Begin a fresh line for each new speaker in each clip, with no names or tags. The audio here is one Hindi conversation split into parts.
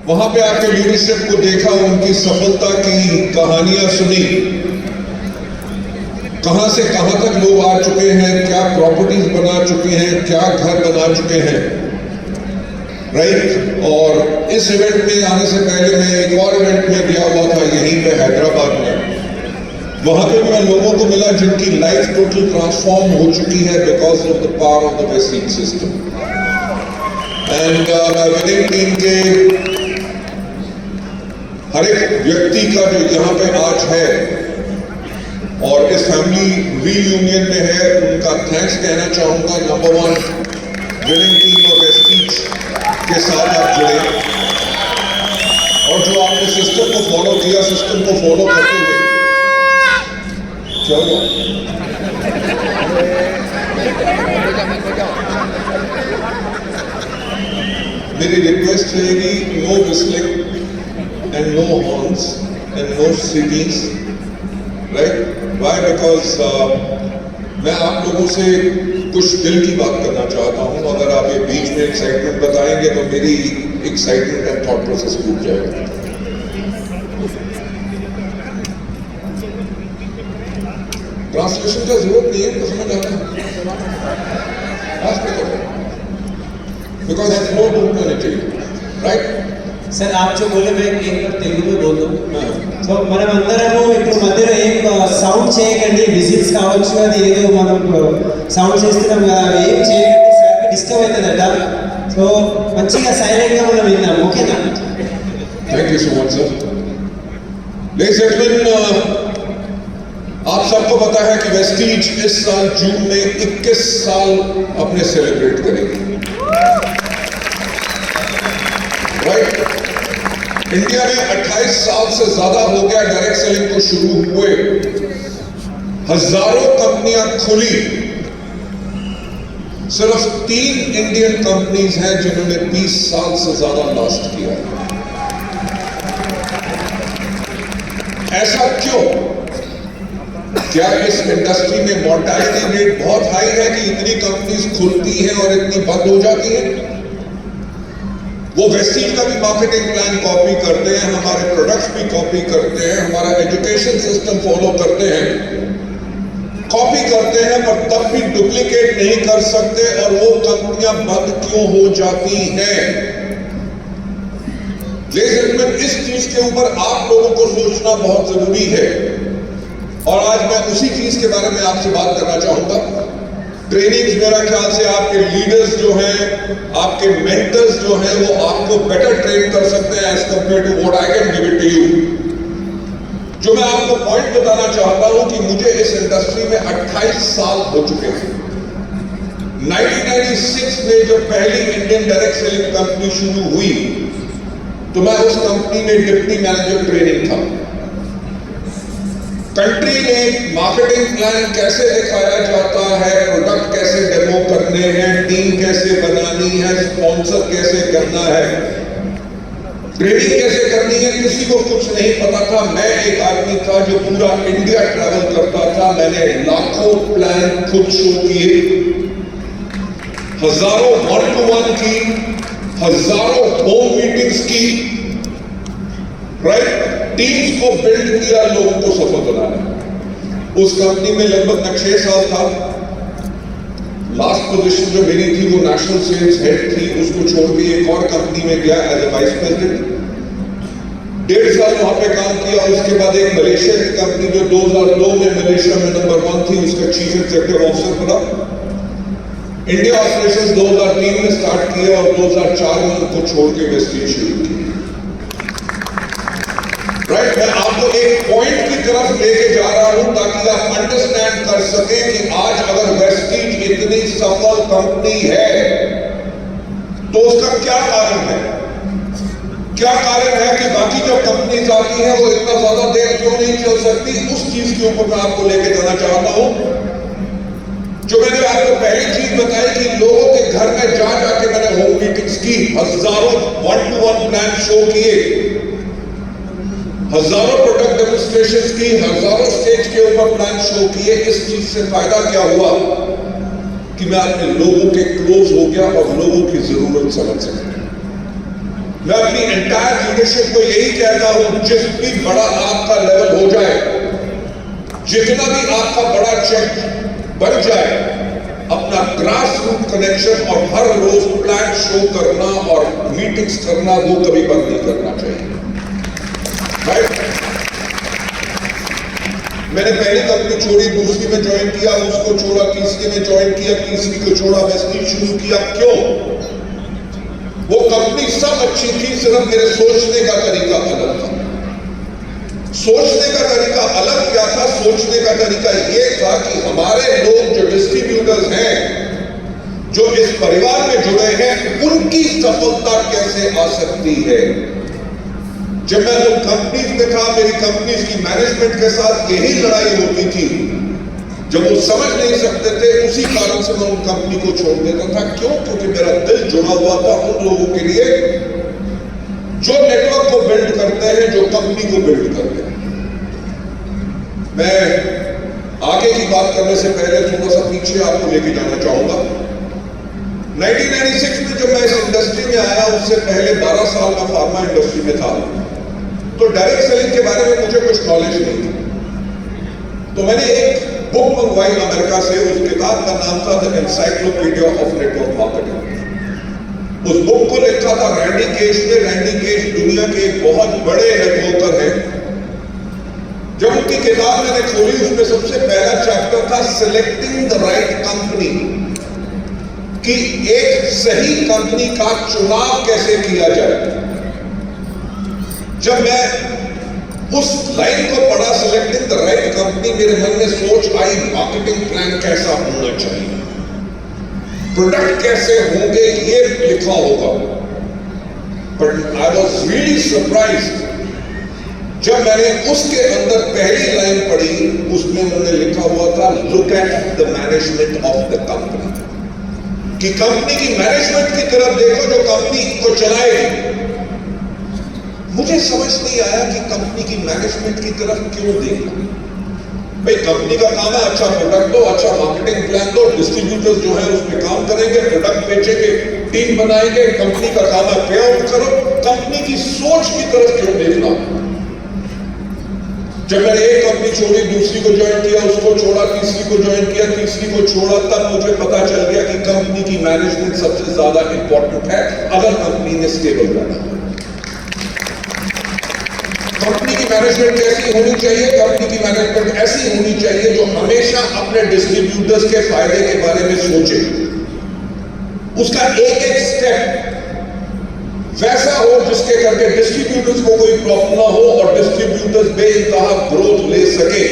वहां पे आके लीडरशिप को देखा, उनकी सफलता की कहानियां सुनी, कहां से कहां तक लोग आ चुके हैं, क्या प्रॉपर्टीज बना चुके हैं, क्या घर बना चुके हैं, राइट। और इस इवेंट में आने से पहले मैं एक और इवेंट में गया हुआ था यहीं पे हैदराबाद में। वहां पे भी मैं लोगों को मिला जिनकी लाइफ टोटल ट्रांसफॉर्म हो चुकी है because of the power of the Vestige system. And मैं विनिंग टीम के हर एक व्यक्ति का जो यहाँ पे आज है और इस फैमिली रीयूनियन में है, उनका थैंक्स कहना चाहूंगा। नंबर 1 विनिंग टीम और वेस्टीज के साथ आप जुड़े और जो आपने सिस्टम को फॉलो किया, सिस्टम को फॉलो करते हुए चलो। मेरी रिक्वेस्ट रहेगी, no whistling and no horns and no सिटीज, राइट। वाई? बिकॉज मैं आप लोगों से कुछ दिल की बात करना चाहता हूं। अगर आप ये बीच में एक्साइटमेंट बताएंगे तो मेरी एक्साइटमेंट एंड थॉट प्रोसेस टूट जाएगा। ट्रांसलेशन का जरूरत नहीं है, तो समझ आता है because it's more humanity, right.
Sir आप जो बोले मैं एक बार तेलुगु में बोल दूं। సో మనం అందరము ఇప్పుడు మధ్యలో ఏం సౌండ్ చేయకండి, విజిల్స్ కావచ్చు, అది ఏదో మనం సౌండ్ చేస్తున్నాం కదా, అవి ఏం చేయకండి, సార్కి డిస్టర్బ్ అవుతుందట. సో మంచిగా సైలెంట్గా మనం విందాం, ఓకేనా?
Thank you so much sir. Ladies and gentleman, आप सबको पता है कि वेस्टीज इस साल जून में 21 साल अपने सेलिब्रेट करेगी, राइट। इंडिया में 28 साल से ज्यादा हो गया डायरेक्ट सेलिंग को शुरू हुए, हजारों कंपनियां खुली, सिर्फ 3 इंडियन कंपनीज हैं जिन्होंने 20 साल से ज्यादा लास्ट किया। ऐसा क्यों? क्या इस इंडस्ट्री में मॉर्टेलिटी रेट बहुत हाई है कि इतनी कंपनीज खुलती हैं और इतनी बंद हो जाती हैं? वो वेस्टीज का भी मार्केटिंग प्लान कॉपी करते हैं, हमारे प्रोडक्ट्स भी कॉपी करते हैं, हमारा एजुकेशन सिस्टम फॉलो करते हैं, कॉपी करते हैं, पर तब भी डुप्लीकेट नहीं कर सकते। और वो कंपनियां बंद क्यों हो जाती हैं? लेकिन इस चीज के ऊपर आप लोगों को सोचना बहुत जरूरी है और आज मैं उसी चीज के बारे में आपसे बात करना चाहूंगा। ट्रेनिंग्स, मेरा ख्याल से आपके लीडर्स जो हैं, आपके मेंटर्स जो हैं, वो आपको बेटर ट्रेन कर सकते हैं as compare to what I can give it to you. जो मैं आपको पॉइंट बताना चाहता हूं कि मुझे इस इंडस्ट्री में 28 साल हो चुके हैं। 1996 में जब पहली इंडियन डायरेक्ट सेलिंग कंपनी शुरू हुई तो मैं उस कंपनी में डिप्टी मैनेजर ट्रेनिंग था। कंट्री में मार्केटिंग प्लान कैसे दिखाया जाता है, प्रोडक्ट कैसे डेमो करने हैं, टीम कैसे बनानी है, स्पॉन्सर कैसे करना है, ट्रेनिंग कैसे करनी है, किसी को कुछ नहीं पता था। मैं एक आदमी था जो पूरा इंडिया ट्रैवल करता था। मैंने लाखों प्लान खुद शो किए, हजारों 1-to-1 की, हजारों होम मीटिंग्स की, राइट। टीम्स को बिल्ड किया, लोगों को सफल बनाया। उस कंपनी में लगभग 6 साल था। लास्ट पोजीशन जो मेरी थी वो नेशनल सेल्स हेड थी। उसको छोड़ के एक और कंपनी में गया एज ए वाइस प्रेसिडेंट। 1.5 साल वहां पे काम किया। उसके बाद एक मलेशिया की कंपनी जो 2002 में मलेशिया में नंबर 1 थी, उसका चीफ एग्जीक्यूटिव ऑफिसर बना। इंडिया ऑपरेशंस 2003 में स्टार्ट किया और 2004 में उनको छोड़ के वेस्टीज शुरू की, राइट। मैं आपको एक पॉइंट की तरफ लेके जा रहा हूं ताकि आप अंडरस्टैंड कर सकें कि आज अगर वेस्टीज इतनी सफल कंपनी है तो उसका क्या कारण है। क्या कारण है कि बाकी जो कंपनीज आती हैं वो इतना ज्यादा देर क्यों नहीं चल सकती? उस चीज के ऊपर मैं आपको लेके जाना चाहता हूं। जो मैंने आपको पहली चीज बताई कि लोगों के घर में जा जाके मैंने होम मीटिंग्स की, हजारों 1-to-1 प्लान शो किए, हजारों प्रोडक्ट डेमोन्स्ट्रेशंस की, हजारों स्टेज के ऊपर प्लान शो किए। इस चीज से फायदा क्या हुआ कि मैं अपने लोगों के क्लोज हो गया और लोगों की जरूरत समझ सका। मैं अपनी एंटायर लीडरशिप को यही कहता हूं, जिस भी बड़ा आपका लेवल हो जाए, जितना भी आपका बड़ा चेक बढ़ जाए, अपना ग्रास रूट कनेक्शन और हर रोज प्लान शो करना और मीटिंग्स करना वो कभी बंद नहीं करना चाहिए। राइट? मैंने पहली कंपनी छोड़ी, दूसरी में ज्वाइन किया, उसको छोड़ा, तीसरी में ज्वाइन किया, तीसरी को छोड़ा, वेस्टलीज शुरू किया। क्यों? वो कंपनी सब अच्छी थी, सिर्फ मेरे सोचने का तरीका अलग था। सोचने का तरीका अलग क्या था? सोचने का तरीका ये था कि हमारे लोग जो डिस्ट्रीब्यूटर्स हैं, जो इस परिवार में जुड़े हैं, उनकी सफलता कैसे आ सकती है। जब मैं उन कंपनीज में था, मेरी कंपनीज की मैनेजमेंट के साथ यही लड़ाई होती थी। जब वो समझ नहीं सकते थे, उसी कारण से मैं उन कंपनी को छोड़ देता था। क्यों? क्योंकि मेरा दिल जुड़ा हुआ था उन लोगों के लिए जो नेटवर्क को बिल्ड करते हैं, जो कंपनी को बिल्ड करते हैं। मैं आगे की बात करने से पहले थोड़ा सा पीछे आपको लेके जाना चाहूंगा। 1996 में जब मैं इस इंडस्ट्री में आया, उससे पहले 12 साल का फार्मा इंडस्ट्री में था, तो डायरेक्ट सेलिंग के बारे में मुझे कुछ नॉलेज नहीं थी। तो मैंने एक बुक मंगवाई अमेरिका से। उस किताब का नाम था the encyclopedia of network marketing. उस बुक को लिखा था रैंडी केज ने। रैंडी केज दुनिया के एक बहुत बड़े नेटवर्कर हैं। जब उनकी किताब मैंने खोली, उसमें सबसे पहला चैप्टर था सिलेक्टिंग द राइट कंपनी, कि एक सही कंपनी का चुनाव कैसे किया जाए। जब मैं उस लाइन को पढ़ा, सिलेक्टिंग द राइट कंपनी, मेरे मन में सोच आई, मार्केटिंग प्लान कैसा होना चाहिए, प्रोडक्ट कैसे होंगे, ये लिखा होगा। But I was really surprised जब मैंने उसके अंदर पहली लाइन पढ़ी। उसमें उन्होंने लिखा हुआ था, look at the management of the company, कि कंपनी की मैनेजमेंट की तरफ देखो जो कंपनी को चलाएगी। मुझे समझ नहीं आया कि कंपनी की मैनेजमेंट की तरफ क्यों देखना। भाई, कंपनी का काम है अच्छा प्रोडक्ट दो, अच्छा मार्केटिंग प्लान दो, डिस्ट्रीब्यूटर्स जो है उसमें काम करेंगे, प्रोडक्ट बेचेंगे, टीम बनाएंगे। कंपनी का काम है पे आउट करो। कंपनी की सोच की तरफ क्यों देखना। जब मैंने एक कंपनी छोड़ी, दूसरी को ज्वाइन किया, उसको छोड़ा, तीसरी को ज्वाइन किया, तीसरी को छोड़ा, तब मुझे पता चल गया कि कंपनी की मैनेजमेंट सबसे ज्यादा इंपॉर्टेंट है अगर कंपनी ने स्टेबल रहना है। कंपनी की मैनेजमेंट कैसी होनी चाहिए? कंपनी की मैनेजमेंट ऐसी होनी चाहिए जो हमेशा अपने डिस्ट्रीब्यूटर्स के फायदे के बारे में सोचे। उसका एक एक स्टेप वैसा हो जिसके करके डिस्ट्रीब्यूटर्स को कोई प्रॉब्लम ना हो और डिस्ट्रीब्यूटर्स बेइंतहा ग्रोथ ले सके।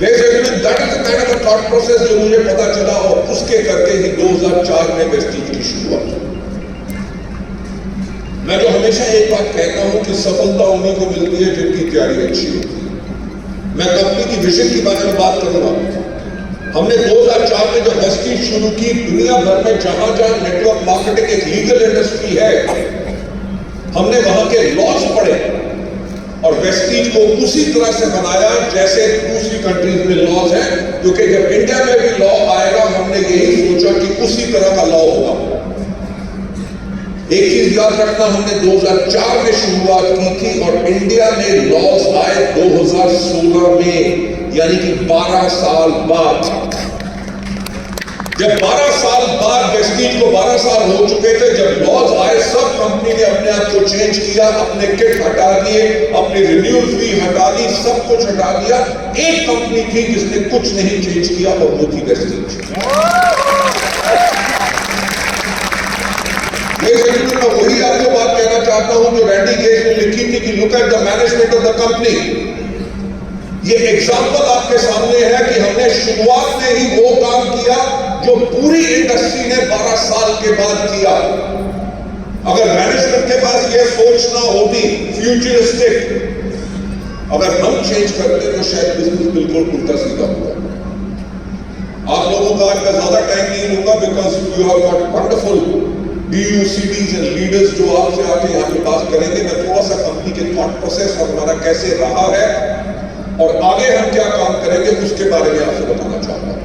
That is the kind of thought process जो मुझे पता चला, और उसके करके ही 2004 में वेस्टीज की शुरुआत हुई। मैं तो हमेशा एक बात कहता हूं कि सफलता उन्हीं को मिलती है जिनकी तैयारी अच्छी होती है। मैं कंपनी की विजन के बारे में बात करूंगा। हमने 2004 में जब वेस्टीज शुरू की, दुनिया भर में जहां जहां नेटवर्क मार्केटिंग एक लीगल इंडस्ट्री है, हमने वहां के लॉज पढ़े और वेस्टीज को उसी तरह से बनाया जैसे दूसरी कंट्रीज में लॉज हैं। क्योंकि जब इंडिया में भी लॉ आएगा, हमने यही सोचा कि उसी तरह का लॉ होगा। एक चीज याद रखना, हमने 2004 में शुरुआत की थी और इंडिया में लॉज आए 2016 में, यानी कि 12 साल बाद। जब 12 साल बाद वेस्टीज को 12 साल हो चुके थे, जब लॉज आए, सब कंपनी ने अपने आप को चेंज किया, अपने किट हटा दिए, अपनी रिन्यूअल फी हटा दी, सब कुछ हटा दिया। एक कंपनी थी जिसने कुछ नहीं चेंज किया और वो थी वेस्टीज। मैं वही आपको बात कहना चाहता हूं जो रैंडी केज ने लिखी थी कि look at the management of the company. ये एग्जाम्पल आपके सामने है कि हमने शुरुआत में ही वो काम किया जो पूरी इंडस्ट्री ने 12 साल के बाद किया। अगर मैनेजमेंट के पास ये सोच ना होती फ्यूचरिस्टिक, अगर हम चेंज करते तो शायद बिजनेस बिल्कुल उल्टा सीधा होगा। आप लोगों का आज मैं ज्यादा टाइम नहीं लूंगा, because you have got wonderful DUCDs and leaders जो आपसे आके यहाँ पे बात करेंगे। मैं थोड़ा सा कंपनी के थॉट प्रोसेस और हमारा कैसे रहा है और आगे हम क्या काम करेंगे उसके बारे में आपसे बताना चाहता हूं।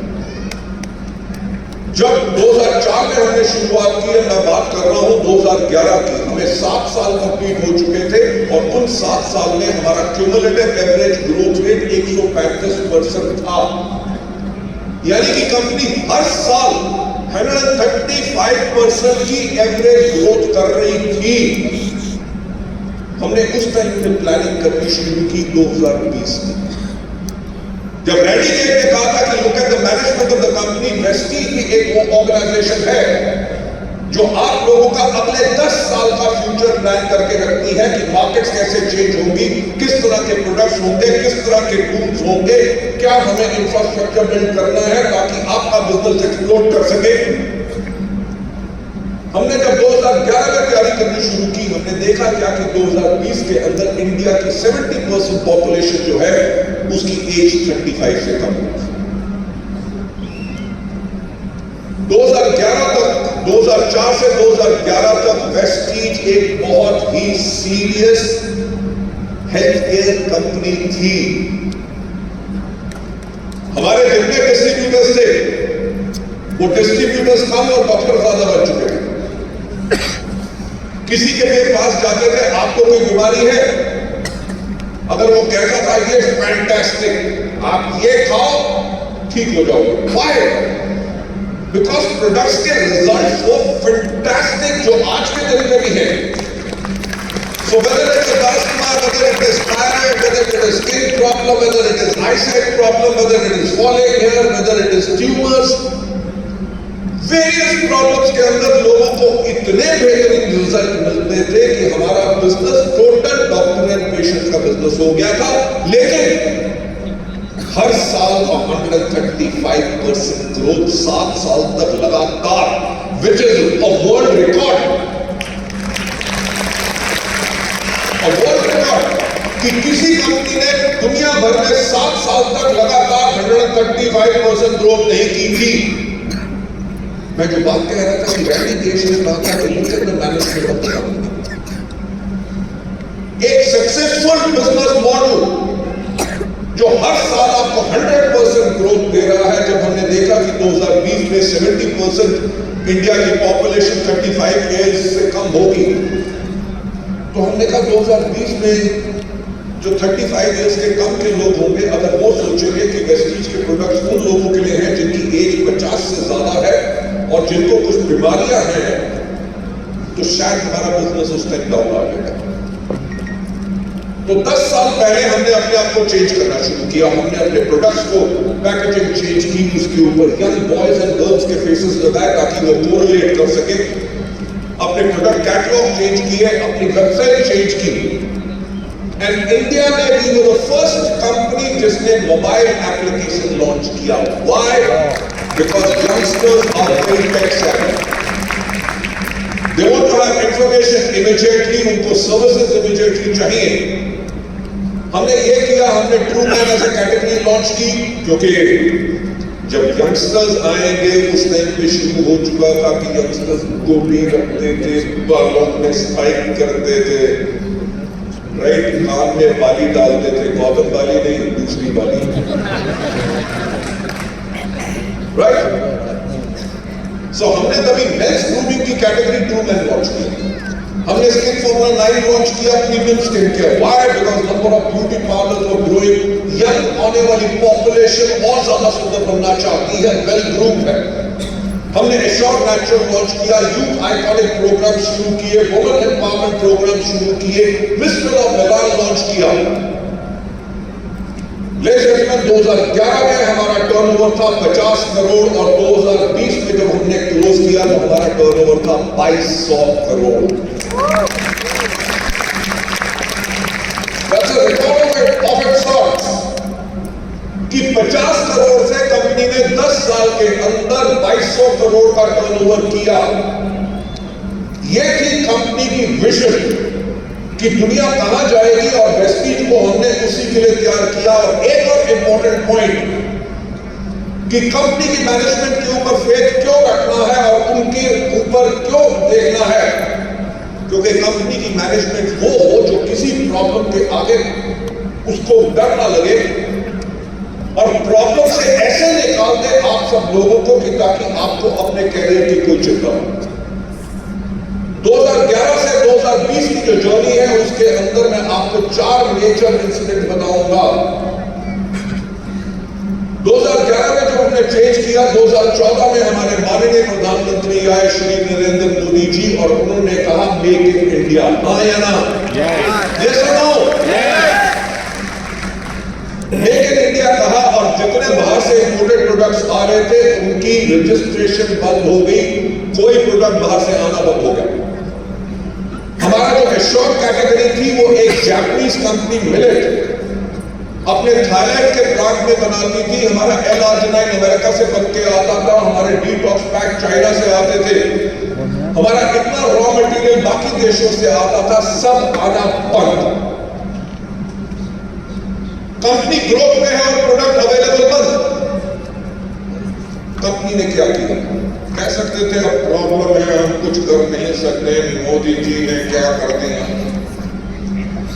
जब 2004 में हमने शुरुआत की, मैं बात कर रहा हूं 2011 की, हमें 7 साल कंप्लीट हो चुके थे और उन 7 साल में हमारा क्यूमुलेटिव एवरेज ग्रोथ रेट 135% था। यानी कि कंपनी हर साल 135% की एवरेज ग्रोथ कर रही थी। हमने उस टाइम में प्लानिंग करनी शुरू की 2020 में, जब रेडी गेट ने कहा था कि look at the management of the company, Vestige भी एक वो ऑर्गेनाइजेशन है जो आप लोगों का अगले 10 साल का फ्यूचर प्लान करके रखती है कि मार्केट्स कैसे चेंज होंगी, किस तरह के प्रोडक्ट्स होंगे, किस तरह के टूल्स होंगे, क्या हमें इंफ्रास्ट्रक्चर बिल्ड करना है ताकि आपका बिजनेस एक्सप्लोड कर सके। हमने जब 2011 में तैयारी करनी शुरू की, हमने देखा क्या कि 2020 के अंदर इंडिया की 70% पॉपुलेशन जो है उसकी एज 35 से कम है। 2004 से 2011 तक वेस्टीज एक बहुत ही सीरियस हेल्थ केयर कंपनी थी। हमारे जितने डिस्ट्रीब्यूटर्स थे वो डिस्ट्रीब्यूटर्स कम और डॉक्टर ज्यादा बन चुके थे। किसी के पास जाते थे, आपको कोई बीमारी है, अगर वो कहता था ये फैंटास्टिक, आप ये खाओ ठीक हो जाओगे। व्हाई? बिकॉज प्रोडक्ट्स के रिजल्ट्स वो फैंटास्टिक जो आज के दिन में भी है। So whether it's a asthma, whether it is thyroid, whether it is skin problem, whether it is eyesight problem, whether it is falling hair, whether it is tumors, various problems के अंदर लोगों को इतने बेहतरीन रिजल्ट मिलते थे कि हमारा business total doctor and patient का बिजनेस हो गया था। लेकिन हर साल 135% ग्रोथ 7 साल तक लगातार, which is a world record. कि किसी कंपनी ने दुनिया भर में 7 साल तक लगातार 135% ग्रोथ नहीं की थी। मैं जो बात कह रहा था कि रैली देश ने कहा था कि look at the management of the company. एक सक्सेसफुल बिजनेस मॉडल जो हर साल आपको 100% ग्रोथ दे रहा है। जब हमने देखा कि 2020 में 70% इंडिया की पॉपुलेशन 35 एज से कम होगी, तो हमने कहा 2020 में जो 35 इयर्स के कम के लोग होंगे, अगर वो सोचेंगे कि वेस्टीज के प्रोडक्ट्स उन लोगों के लिए हैं जिनकी एज 50 से ज्यादा है और जिनको कुछ बीमारियां हैं, तो शायद हमारा बिजनेस उस टाइम डाउन आ जाएगा। तो 10 साल पहले हमने अपने आप को चेंज करना शुरू किया। हमने अपने प्रोडक्ट्स को पैकेजिंग चेंज की, उसके ऊपर यंग बॉयज एंड गर्ल्स के फेसेस लगाए ताकि वो कोरिलेट कर सके। अपने प्रोडक्ट कैटलॉग चेंज किए, अपनी वेबसाइट चेंज की। एंड इंडिया में we were the first company जिसने मोबाइल एप्लीकेशन लॉन्च किया। Why? Because youngsters are very tech savvy. They want to have information immediately, उनको सर्विसेज इमीडिएटली चाहिए। हमने ये किया, हमने true man as a category launch की, क्योंकि जब यंगस्टर्स आएंगे उस टाइम पे शुरू हो चुका था कि यंगस्टर्स गोभी रखते थे, बालों में स्पाइक करते थे, राइट, कान में बाली डालते थे, गौतम बाली नहीं, दूसरी बाली, राइट। सो हमने तभी मेंस ग्रूमिंग की कैटेगरी ट्रू मैन लॉन्च की। हमने स्किन फॉर्मूला 9 लॉन्च किया, premium skin care. Why? Because number of beauty parlours were growing. Young आने वाली पॉपुलेशन और ज्यादा सुंदर बनना चाहती है, वेल ग्रूम्ड है। हमने एश्योर नेचुरल लॉन्च किया, यूथ आइकॉनिक प्रोग्राम शुरू किए, वुमेन एम्पावरमेंट प्रोग्राम शुरू किए, मिस्टर ऑफ मेलान लॉन्च किया। लेकिन 2011 में हमारा टर्नओवर था 50 करोड़ और 2020 में जब हमने क्लोज किया तो हमारा टर्नओवर था 2200 crore. That's a record of its sorts कि 50 करोड़ से कंपनी ने 10 साल के अंदर 2200 करोड़ का टर्नओवर किया। यह थी कंपनी की विजन कि दुनिया कहां जाएगी और वेस्टीज को हमने उसी के लिए तैयार किया। और एक और इंपॉर्टेंट पॉइंट कि कंपनी की मैनेजमेंट के ऊपर फेथ क्यों रखना है और उनके ऊपर क्यों देखना है, क्योंकि कंपनी की मैनेजमेंट वो हो जो किसी प्रॉब्लम के आगे उसको डर ना लगे और प्रॉब्लम से ऐसे निकाल दे आप सब लोगों को कि ताकि आपको अपने कैरियर की कोई चिंता हो। 2011 से 2020 की जो जर्नी है उसके अंदर मैं आपको 4 मेजर इंसिडेंट बताऊंगा। 2011 में जब हमने चेंज किया, 2014 में हमारे माननीय प्रधानमंत्री आए श्री नरेंद्र मोदी जी और उन्होंने कहा मेक इन इंडिया। हाँ या ना? ये सुनो, मेक इन इंडिया कहा और जितने बाहर से इंपोर्टेड प्रोडक्ट्स आ रहे थे उनकी रजिस्ट्रेशन बंद हो गई, कोई प्रोडक्ट बाहर से आना बंद हो गया। हमारा जो एश्योर कैटेगरी थी वो एक जापानीज कंपनी मिलेट अपने थाईलैंड के प्लांट में बनाती थी। हमारा L-arginine अमेरिका से बन के आता था, हमारे डिटॉक्स पैक चाइना से आते थे, हमारा कितना रॉ मटेरियल बाकी देशों से आता था, सब आना बंद। कंपनी ग्रोथ में है और प्रोडक्ट अवेलेबल बंद। कंपनी ने क्या किया? कह सकते थे अब प्रॉब्लम है, हम कुछ कर नहीं सकते, मोदी जी ने क्या कर दिया।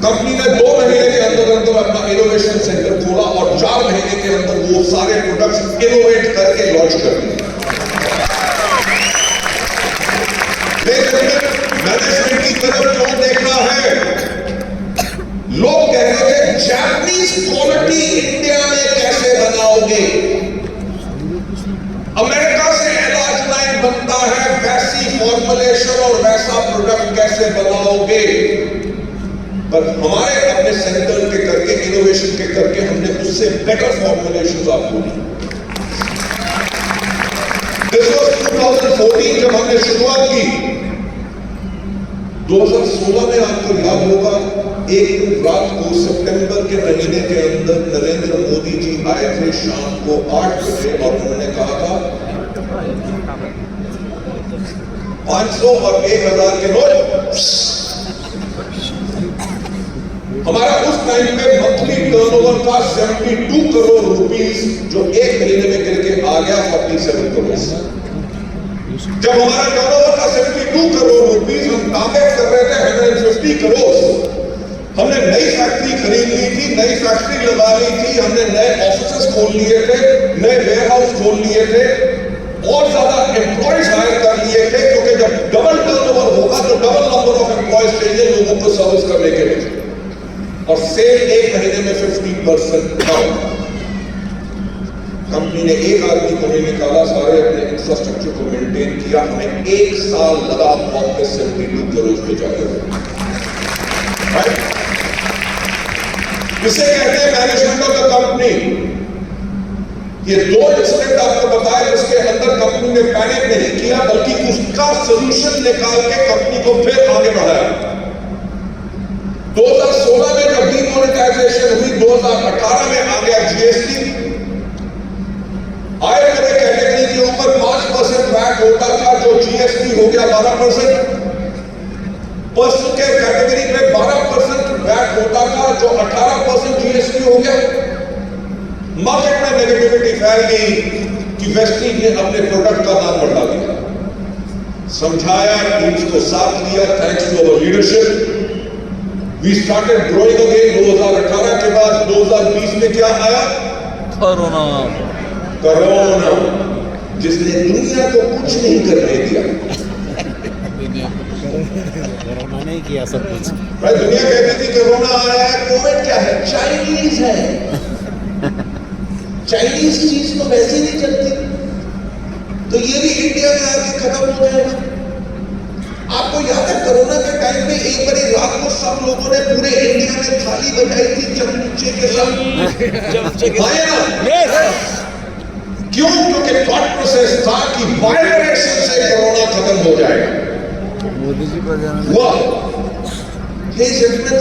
कंपनी ने 2 महीने के अंदर अंदर अपना इनोवेशन सेंटर खोला और 4 महीने के अंदर वो सारे प्रोडक्ट्स इनोवेट करके लॉन्च कर दिए। मैनेजमेंट की तरफ क्यों देखना है? लोग कह रहे थे जापानीज क्वालिटी इंडिया में कैसे बनाओगे? अमेरिका से L-arginine बनता है, वैसी फॉर्मुलेशन और वैसा प्रोडक्ट कैसे बनाओगे? पर हमारे अपने सेंटर के करके, इनोवेशन के करके हमने उससे बेटर फॉर्मुलेशंस आपको दी। दिस वाज 2014 जब हमने शुरुआत की। 2016 में आपको याद होगा एक दिन रात को सितंबर के महीने के अंदर नरेंद्र मोदी जी आए थे शाम को 8 बजे और उन्होंने कहा था 500 और 1000 के नोट। हमारा उस टाइम पे मंथली टर्नओवर था 72 करोड़ रुपीस, जो एक महीने में गिर के आ गया 47 करोड़। जब हमारा टर्नओवर था 72 करोड़ रुपीस, हम टारगेट कर रहे थे 150 करोड़। हमने नई फैक्ट्री खरीद ली थी, नई फैक्ट्री लगा ली थी, हमने नए ऑफिसेस खोल लिए थे, नए वेयरहाउस खोल लिए थे, और ज्यादा एम्प्लॉयज हायर कर लिए थे, क्योंकि जब डबल टर्नओवर होगा तो डबल नंबर ऑफ एम्प्लॉयज चाहिए लोगों को सर्विस करने के लिए। और सेल एक महीने में 50% डाउन। कंपनी ने एक आदमी को नहीं निकाला, सारे अपने इंफ्रास्ट्रक्चर को मेंटेन किया। हमें 1 साल लगा वापस 72 करोड़ पे जाकर। इसे कहते हैं मैनेजमेंट ऑफ द कंपनी। ये 2 इंसिडेंट आपको बताया जिसके अंदर कंपनी ने पैनिक नहीं किया, बल्कि उसका सॉल्यूशन निकाल के कंपनी को फिर आगे बढ़ाया। 2016 में जब डीमोनेटाइजेशन हुई, 2018 में आ गया जीएसटी। आय वाले कैटेगरी के ऊपर 5% वैट होता था, जो जीएसटी हो गया 12%। पर्सनल केयर कैटेगरी में 12% वैट होता था, जो 18% जीएसटी हो गया। मार्केट में नेगेटिविटी फैल गई कि वेस्टीज ने अपने प्रोडक्ट का दाम बढ़ा दिया। समझाया, टीम्स को साथ लिया, thanks to our leadership we started growing again. 2018 के बाद 2020 में क्या आया? कोरोना, जिसने दुनिया को कुछ नहीं करने दिया।
कोरोना नहीं किया सब कुछ।
भाई दुनिया कहती थी कोरोना आया है, कोविड क्या है? चाइनीज है। चाइनीज चीज तो वैसे नहीं चलती, तो ये भी इंडिया में आके खत्म हो जाएगा। आपको याद है कोरोना के टाइम में एक बारी रात को सब लोगों ने पूरे इंडिया में थाली बजाई थी चमचे के साथ। आया ना? क्यों? क्योंकि थॉट प्रोसेस था कि वाइब्रेशन से कोरोना खत्म हो जाएगा।
मोदी जी पर
हुआ।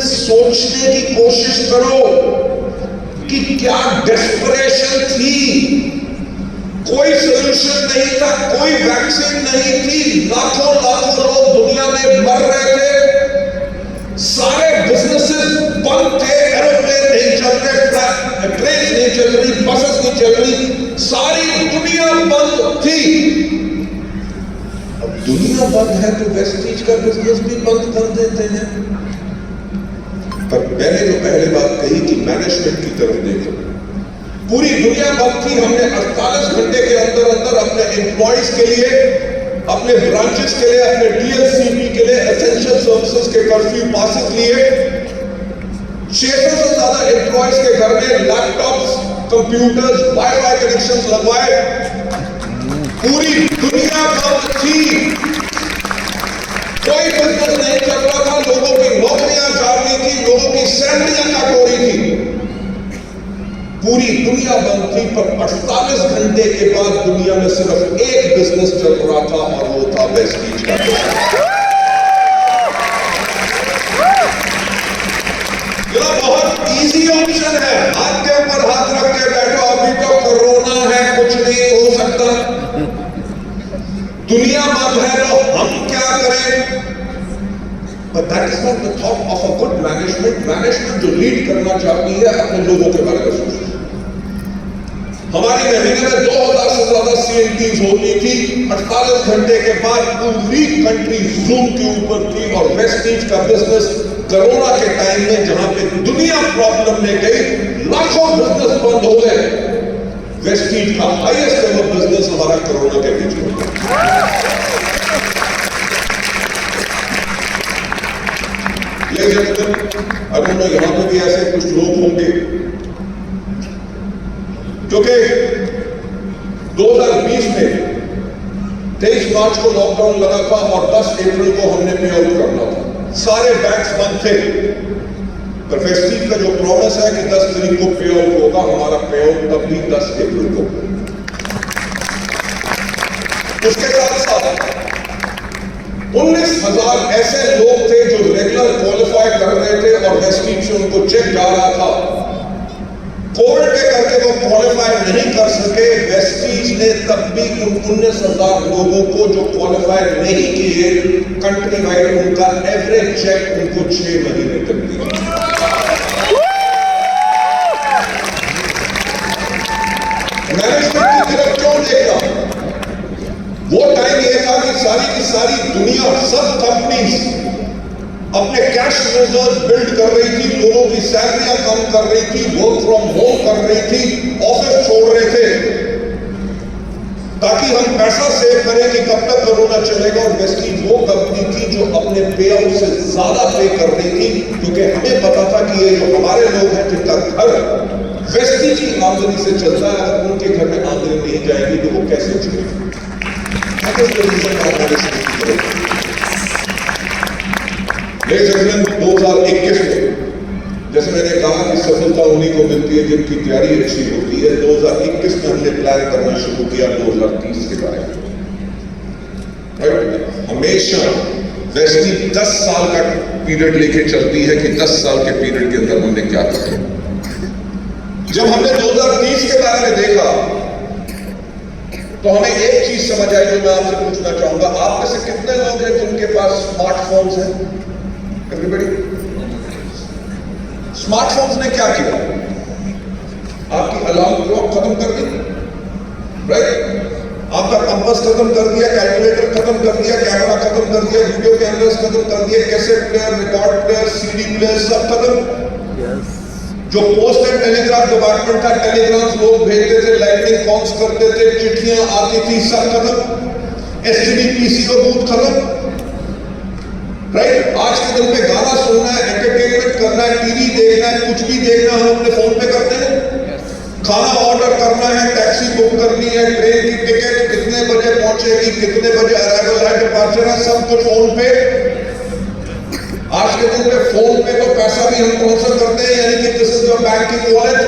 सोचने की कोशिश करो कि क्या डेस्परेशन थी। कोई सोल्यूशन नहीं था, कोई वैक्सीन नहीं थी, लाखों लाखों लोग दुनिया में मर रहे थे, सारे बिजनेसेस बंद थे, एरोप्लेन नहीं चल रहे, ट्रेन नहीं चल रही, बसेस नहीं चल रही, सारी दुनिया बंद थी। अब दुनिया बंद है तो वेस्टीज का बिजनेस भी बंद कर देते हैं। पर मैंने जो पहले बात कही कि मैनेजमेंट की तरफ देखो, पूरी दुनिया बंद थी, हमने 48 घंटे के अंदर अंदर अपने एम्प्लॉइज के लिए, अपने ब्रांचेस के लिए, अपने डीएलसीपी के लिए एसेंशियल सर्विसेज के कर्फ्यू पासेस लिए। 600 से ज्यादा एम्प्लॉइज के घर में लैपटॉप्स, कंप्यूटर्स, वाईफाई कनेक्शंस लगवाए। पूरी दुनिया बंद थी, कोई बिजनेस नहीं चल रहा था, लोगों की नौकरियां जा रही थी, लोगों की सैलरियां कट हो रही थी, पूरी दुनिया बंद थी। पर 48 घंटे के बाद दुनिया में सिर्फ एक बिजनेस चल रहा था और वो था वेस्टीज का बिजनेस। ये बहुत इजी ऑप्शन है, हाथ के ऊपर हाथ रख के बैठो, अभी तो कोरोना है, कुछ नहीं हो सकता, दुनिया बंद है तो हम क्या करें। But that is not the thought of a good management. Management जो लीड करना चाहती है अपने लोगों के बारे में सोचती है। हमारी महीने में 2000 से ज्यादा CNTs होती थी, 48 घंटे के बाद पूरी कंट्री जूम के ऊपर थी। और वेस्टीज का बिजनेस कोरोना के टाइम में जहां पे दुनिया प्रॉब्लम में गई, लाखों बिजनेस बंद हो गए, वेस्टीज का हाईएस्ट एवर बिजनेस हमारा कोरोना के बीच में हुआ। I don't know, यहां पे भी ऐसे कुछ लोग होंगे क्योंकि 2020 में 23 मार्च को लॉकडाउन लगा था और 10 अप्रैल को हमने पे आउट करना था, सारे बैंक्स बंद थे। पर वेस्टीज का जो प्रॉमिस है कि 10 तारीख को पे आउट होगा, हमारा पे आउट तब भी 10 अप्रैल को। उसके साथ साथ 19,000 ऐसे लोग थे जो रेगुलर क्वालिफाई कर रहे थे और वेस्टीज से उनको चेक जा रहा था। कोविड के करके वो क्वालिफाई नहीं कर सके, वेस्टीज ने तब भी उन 19,000 लोगों को जो क्वालिफाई नहीं किए, कंट्री वाइड उनका एवरेज चेक उनको 6 महीने तक दिया। मैनेजमेंट की तरफ क्यों देखा? वो टाइम ये था कि सारी की सारी दुनिया, सब कंपनीज अपने कैश रिजर्व बिल्ड कर रही थी, लोगों की सैलरियां कम कर रही थी, वर्क फ्रॉम होम कर रही थी, ऑफिस छोड़ रहे थे ताकि हम पैसा सेव करें कि कब तक कोरोना चलेगा। और वेस्टीज वो कंपनी थी जो अपने पे आउट से ज्यादा पे कर रही थी, क्योंकि हमें पता था कि ये जो हमारे लोग हैं जिनका घर वेस्टीज की आमदनी से चलता है, अगर उनके घर में आमदनी नहीं जाएगी तो वो कैसे चलेगी। 2021 में जैसे मैंने कहा कि सफलता उन्हीं को मिलती है जिनकी तैयारी अच्छी होती है। 2021 में हमने प्लान करना शुरू किया 2030 के बारे में। हमेशा वेस्टीज 10 साल का पीरियड लेके चलती है कि 10 साल के पीरियड के अंदर हमने क्या किया। जब हमने 2030 के बारे में देखा तो हमें एक चीज समझ आई जो मैं आपसे पूछना चाहूंगा। आप में से कितने लोग हैं जिनके पास स्मार्टफोन्स हैं? एवरीबॉडी। स्मार्टफोन्स ने क्या किया? आपकी अलार्म क्लॉक खत्म कर दी, राइट? आपका कंपास खत्म कर दिया, कैलकुलेटर खत्म कर दिया, कैमरा खत्म कर दिया, वीडियो कैमरास खत्म कर दिया, cassette player, record player, CD player सब खत्म। जो पोस्ट एंड टेलीग्राफ डिपार्टमेंट था, टेलीग्राम्स लोग भेजते थे, लाइटनिंग कॉल्स करते थे, चिट्ठियां आती थी, सब खत्म। एसटीडी पीसी का बूथ खत्म, राइट? आज के दिन पे गाना सुनना है, एंटरटेनमेंट करना है, टीवी देखना है, कुछ भी देखना हम अपने फोन पे करते हैं। खाना ऑर्डर करना है, टैक्सी बुक करनी है, ट्रेन की टिकट कितने बजे पहुंचेगी, कितने बजे अराइवल है, डिपार्चर है, सब कुछ फोन पे। आज के दिन पे फोन पे तो पैसा भी हम ट्रांसफर करते हैं, यानी कि this is your banking wallet.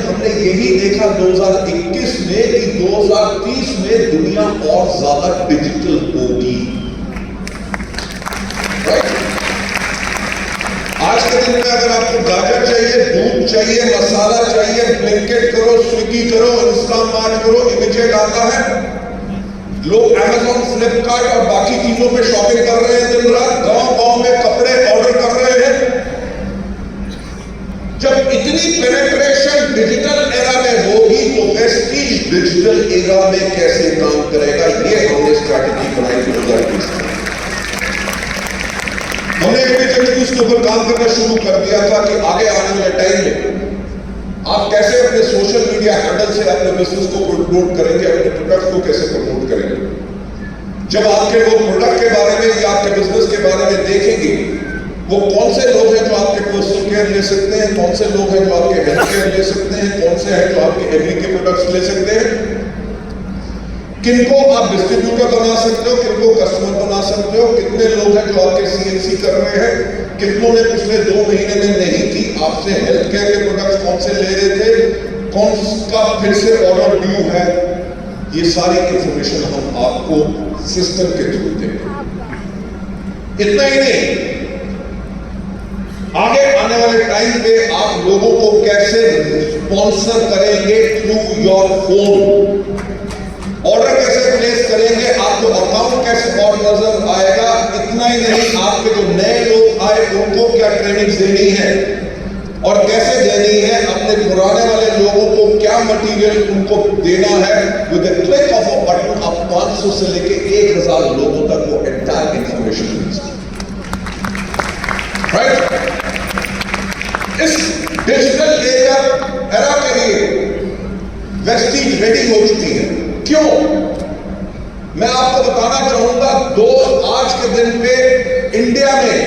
हमने यही देखा 2021 में कि 2030 में दुनिया और ज्यादा डिजिटल होगी, राइट? आज के दिन में अगर आपको गाजर चाहिए, दूध चाहिए, मसाला चाहिए, ब्लिंकिट करो, स्विगी करो, इंस्टामार्ट करो, इमीडिएट आता है। लोग अमेज़न, फ्लिपकार्ट और बाकी चीजों पे शॉपिंग कर रहे हैं दिन रात। गांव-गांव में कपड़े ऑर्डर कर रहे हैं। जब इतनी पेनिट्रेशन डिजिटल एरा में होगी तो वेस्टीज डिजिटल एरा में कैसे काम करेगा, ये हमने स्ट्रैटेजी बनाई 2020 में। हमने इमीडिएटली उसके ऊपर काम करना शुरू कर दिया था कि आगे आने वाले टाइम में आप कैसे अपने सोशल मीडिया हैंडल से अपने बिजनेस को प्रमोट करेंगे, अपने प्रोडक्ट को कैसे प्रमोट करेंगे? जब आपके लोग प्रोडक्ट के बारे में या आपके बिजनेस के बारे में देखेंगे, वो कौन से लोग हैं जो आपके पर्सनल केयर ले सकते हैं, कौन से लोग हैं जो आपके हेल्थ केयर ले सकते हैं, कौन से हैं जो आपके एग्री के प्रोडक्ट्स ले सकते हैं, किनको आप डिस्ट्रीब्यूटर बना सकते हो, किनको कस्टमर बना सकते हो, कितने लोग हैं जो आपके सीएनसी कर रहे हैं, कितनों ने पिछले 2 महीने में नहीं की आपसे हेल्थ केयर के प्रोडक्ट्स कौन से ले रहे थे, कौन का फिर से ऑर्डर ड्यू है, ये सारी इंफॉर्मेशन हम आपको सिस्टम के थ्रू देंगे। इतना ही नहीं, आगे आने वाले टाइम पे आप लोगों को कैसे स्पॉन्सर करेंगे थ्रू योर फोन, ऑर्डर कैसे प्लेस करेंगे, आपको अकाउंट कैसे और नजर आएगा। इतना ही नहीं, आपके जो नए लोग आए उनको क्या ट्रेनिंग देनी है और कैसे देनी है, अपने पुराने वाले लोगों को क्या मटेरियल उनको देना है। With the click of a button आप 500 से लेके 1000 लोगों तक वो एंटायर इंफॉर्मेशन मिल सकती है, राइट? इस डिजिटल एरा के लिए वेस्टीज रेडी हो चुकी है। क्यों? मैं आपको बताना चाहूंगा, आज के दिन पे इंडिया में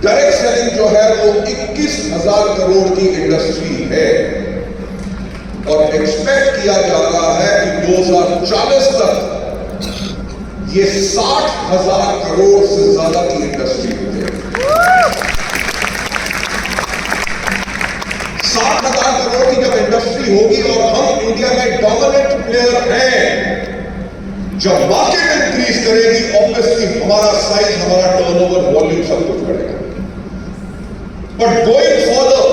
डायरेक्ट सेलिंग जो है वो 21,000 करोड़ की इंडस्ट्री है और एक्सपेक्ट किया जा रहा है कि 2040 तक ये 60,000 करोड़ से ज्यादा की इंडस्ट्री हो जाएगी। 60,000 करोड़ की जब इंडस्ट्री होगी और हम इंडिया में डोमिनेंट प्लेयर हैं, जब मार्केट इंक्रीज करेगी, ऑब्वियसली हमारा साइज, हमारा टर्नओवर, वॉल्यूम सब कुछ बढ़ेगा। बट गोइंग फॉरदर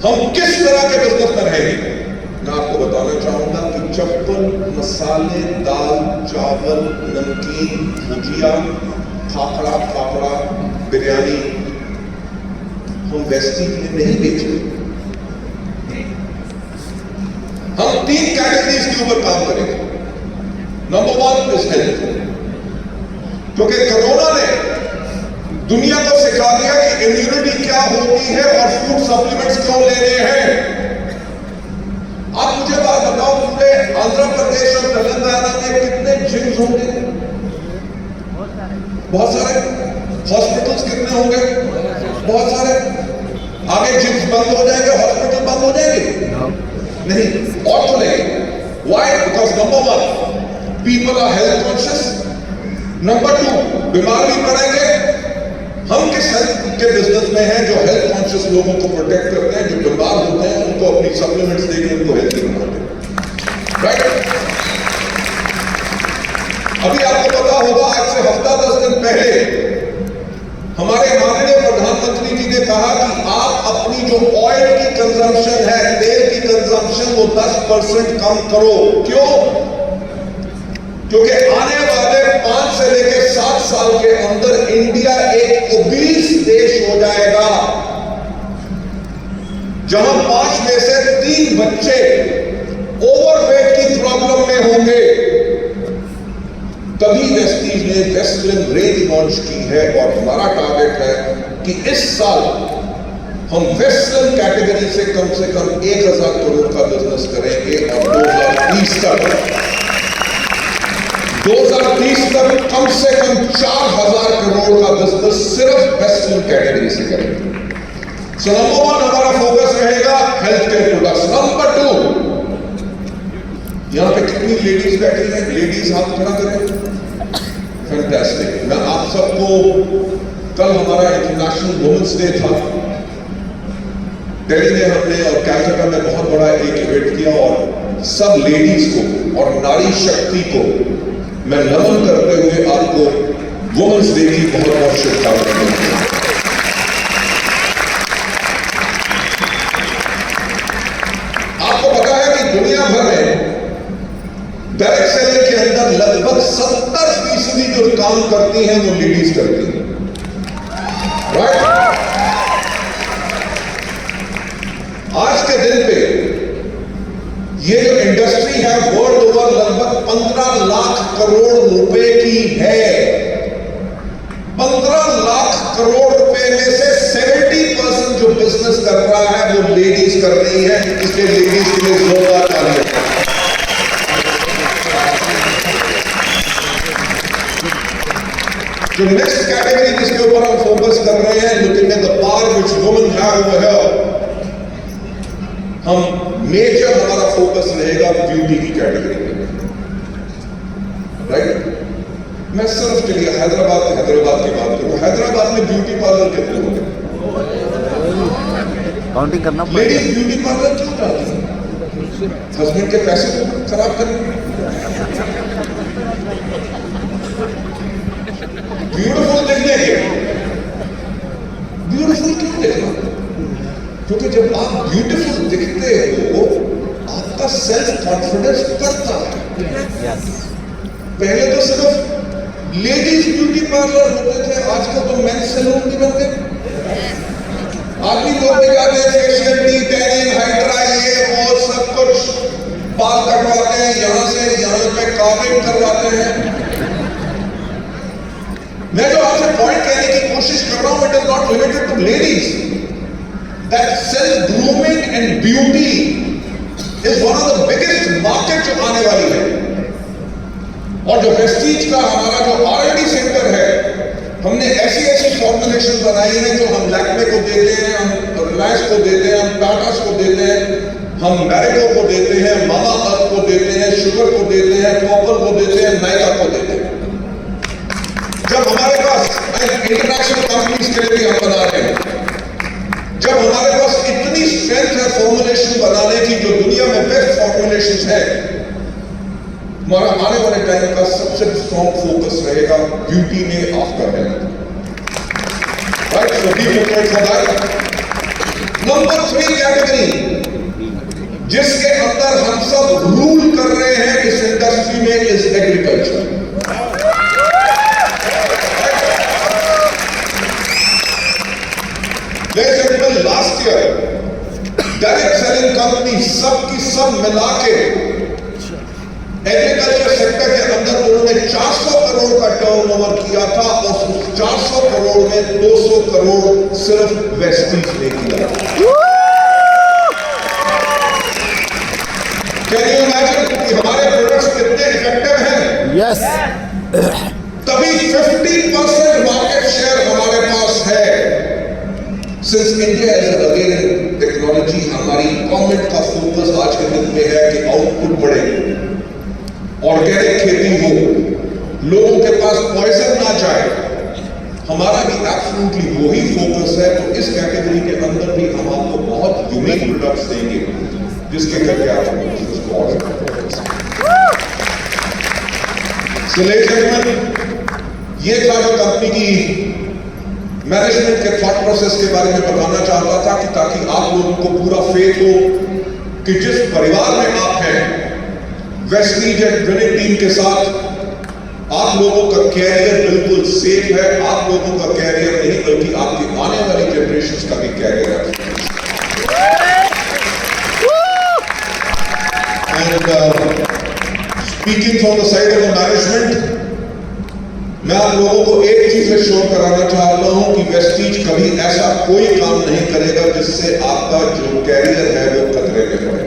हम किस तरह के बिजनेस में रहेंगे, मैं आपको बताना चाहूंगा कि चप्पल, मसाले, दाल, चावल, नमकीन, भुजिया, फाफड़ा, बिरयानी हम वेस्टीज में नहीं बेचेंगे। हम 3 कैटेगरीज के ऊपर काम करेंगे। नंबर 1 इज हेल्थ, क्योंकि कोरोना ने दुनिया को सिखा दिया कि इम्यूनिटी क्या होती है और फूड सप्लीमेंट्स क्यों लेने हैं। आप मुझे बात बताओ, पूरे आंध्र प्रदेश और तेलंगाना में कितने जिम्स होंगे? बहुत सारे। हॉस्पिटल्स कितने होंगे? बहुत सारे। आगे जिम्स बंद हो जाएंगे, हॉस्पिटल बंद हो जाएंगे? नहीं, और खुलेंगे। Why? Because number 1, people are health conscious. Number 2, बीमार भी पड़ेंगे। हम किस हेल्थ के बिजनेस में हैं जो हेल्थ कॉन्शियस लोगों को प्रोटेक्ट करते हैं, जो बीमार होते हैं उनको अपनी सप्लीमेंट्स देकर उनको हेल्थी बनाते हैं, राइट? अभी आपको पता होगा, आज से हफ्ता 10 दिन पहले हमारे माननीय प्रधानमंत्री जी ने कहा कि आप अपनी जो ऑयल की कंजम्पशन है, तेल की कंजम्पशन, वो 10% कम करो। क्यों? क्योंकि आने वाले 5 से लेकर 7 साल के अंदर इंडिया एक ओबीस देश हो जाएगा, जहां 5 में से 3 बच्चे ओवरवेट की प्रॉब्लम में होंगे। तभी वेस्टीज ने वेस्टलिन रेंज लॉन्च की है और हमारा टारगेट है कि इस साल हम वेस्टलिन कैटेगरी से कम 1000 करोड़ का बिजनेस करेंगे और 2030 तक कम से कम 4000 करोड़ का बिजनेस सिर्फ वेस्टलिन कैटेगरी से करेंगे। सो नंबर 1 हमारा फोकस रहेगा हेल्थ केयर प्रोडक्ट्स। नंबर 2, यहां पे कितनी लेडीज बैठी हैं? लेडीज हाथ खड़ा करें। फैंटास्टिक। मैं आप सबको, कल हमारा इंटरनेशनल वुमेन्स डे था, दिल्ली में हमने और कैलकाटा में बहुत बड़ा एक इवेंट किया और सब लेडीज को और नारी शक्ति को मैं नमन करते हुए आपको वुमेन्स डे की बहुत बहुत शुभकामनाएं देता हूं। आपको पता है कि दुनिया भर में डायरेक्ट सेलिंग के अंदर लगभग 70% जो काम करती हैं वो लेडीज करती हैं, राइट? आज के दिन पे ये जो इंडस्ट्री है वर्ल्ड ओवर लगभग 15 लाख करोड़ रुपए की है। 15 लाख करोड़ रुपए में से 70% जो बिजनेस कर रहा है वो लेडीज कर रही है, इसलिए लेडीज के लिए जोरदार तालियां। जो नेक्स्ट कैटेगरी जिसके ऊपर हम फोकस कर रहे हैं, looking at the power which women have over here, हम मेजर हमारा फोकस रहेगा ब्यूटी की कैटेगरी में, राइट? मैं सिर्फ चलिए हैदराबाद की बात करूं। हैदराबाद में ब्यूटी पार्लर कितने होंगे?
काउंटिंग करना
लेडीज ब्यूटी पार्लर क्यों जाती है? हस्बैंड के पैसे को खराब करने, ब्यूटीफुल दिखने के। ब्यूटीफुल क्यों दिखना? क्योंकि जब आप ब्यूटीफुल दिखते हो आपका सेल्फ कॉन्फिडेंस बढ़ता है। पहले तो सिर्फ लेडीज ब्यूटी पार्लर होते थे, आजकल तो मेंस सैलून भी बन गए। आदमी लोग भी जाते हैं, फेशियल, टैनिंग, हाइड्रा, ये वो सब कुछ, बाल कटवाते हैं, यहां से यहां पे कार्विंग करवाते हैं। मैं जो आपसे पॉइंट कहने की कोशिश कर रहा हूं, it is not limited to ladies, that self grooming and beauty is one of the biggest market जो आने वाली है। और जो वेस्टीज का हमारा जो R&D सेंटर है, हमने ऐसी ऐसी फॉर्मुलेशन बनाई है जो हम लैक्मे को देते हैं, हम रिलायंस को देते हैं, हम टाटास को देते हैं, हम मैरिको को देते हैं, मामा अर्थ को देते हैं, शुगर को देते हैं, कॉपर को देते हैं, नायका को देते हैं। जब हमारे पास इंटरनेशनल कंपनीज के लिए भी हम बना रहे हैं, जब हमारे पास इतनी स्ट्रेंथ है फॉर्मुलेशन बनाने की, जो दुनिया में बेस्ट फॉर्मुलेशन है, हमारा आने वाले टाइम का सबसे स्ट्रॉन्ग फोकस रहेगा ब्यूटी में after health, right? So be prepared for that. Number 3 category जिसके अंदर हम सब रूल कर रहे हैं इस इंडस्ट्री में is agriculture. Last year direct selling company सब की सब मिला के एग्रीकल्चर सेक्टर के अंदर उन्होंने 400 करोड़ का टर्नओवर किया था, और उस 400 करोड़ में 200 करोड़ सिर्फ वेस्टीज ने किया। कैन यू इमेजिन कि हमारे प्रोडक्ट्स कितने इफेक्टिव हैं?
यस।
तभी 50% मार्केट शेयर हमारे पास है। Since India is again technology, हमारी गवर्नमेंट का फोकस आज के दिन में है कि आउटपुट बढ़े, ऑर्गेनिक खेती हो, लोगों के पास पॉइजन ना जाए। हमारा भी एब्सोल्युटली वही फोकस है। तो इस कैटेगरी के अंदर भी हम आपको बहुत यूनिक प्रोडक्ट्स देंगे जिसके करके आप उसको ऑर्डर करते हैं। ये था जो कंपनी की मैनेजमेंट के थॉट प्रोसेस के बारे में बताना चाहता था, कि ताकि आप लोगों को पूरा फेथ हो कि जिस परिवार में आप हैं, वेस्टीज एंड विनिंग टीम के साथ आप लोगों का कैरियर बिल्कुल सेफ है। आप लोगों का कैरियर नहीं बल्कि आपकी आने वाली जनरेशंस का भी कैरियर है। And speaking from the side of the management, मैं आप लोगों को एक चीज एश्योर कराना चाह रहा हूं कि वेस्टीज कभी ऐसा कोई काम नहीं करेगा जिससे आपका जो कैरियर है वो खतरे में पड़े।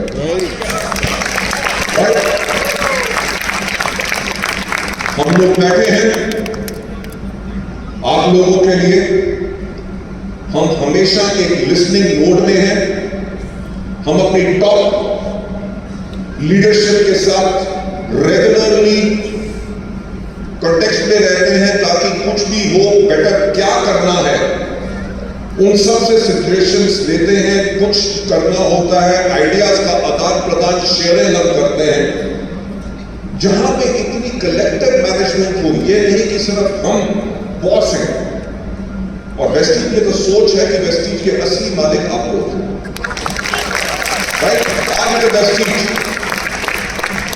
हम लोग बैठे हैं आप लोगों के लिए, हम हमेशा एक लिसनिंग मोड में हैं। हम अपनी टॉप लीडरशिप के साथ रेगुलरली कॉन्टेक्स्ट में रहते हैं, ताकि कुछ भी हो, बेटर क्या करना है, उन सब से सजेशंस लेते हैं। कुछ करना होता है, आइडियाज का आदान प्रदान, शेयरिंग हम करते हैं। जहां पे इतनी कलेक्टिव मैनेजमेंट हो, ये नहीं कि सिर्फ हम बॉस हैं। और वेस्टीज में तो सोच है कि वेस्टीज के असली मालिक आप लोग हैं, राइट? आज वेस्टीज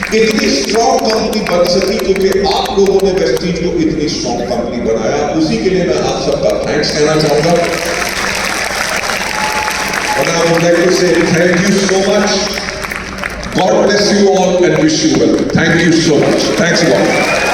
इतनी स्ट्रॉन्ग कंपनी बन सकी क्योंकि आप लोगों ने वेस्टीज को इतनी स्ट्रॉन्ग कंपनी बनाया। उसी के लिए मैं आप सबका थैंक्स कहना चाहूंगा। और आई वुड लाइक टू से thank you so much. God bless you all and wish you well. Thank you so much. Thanks a lot.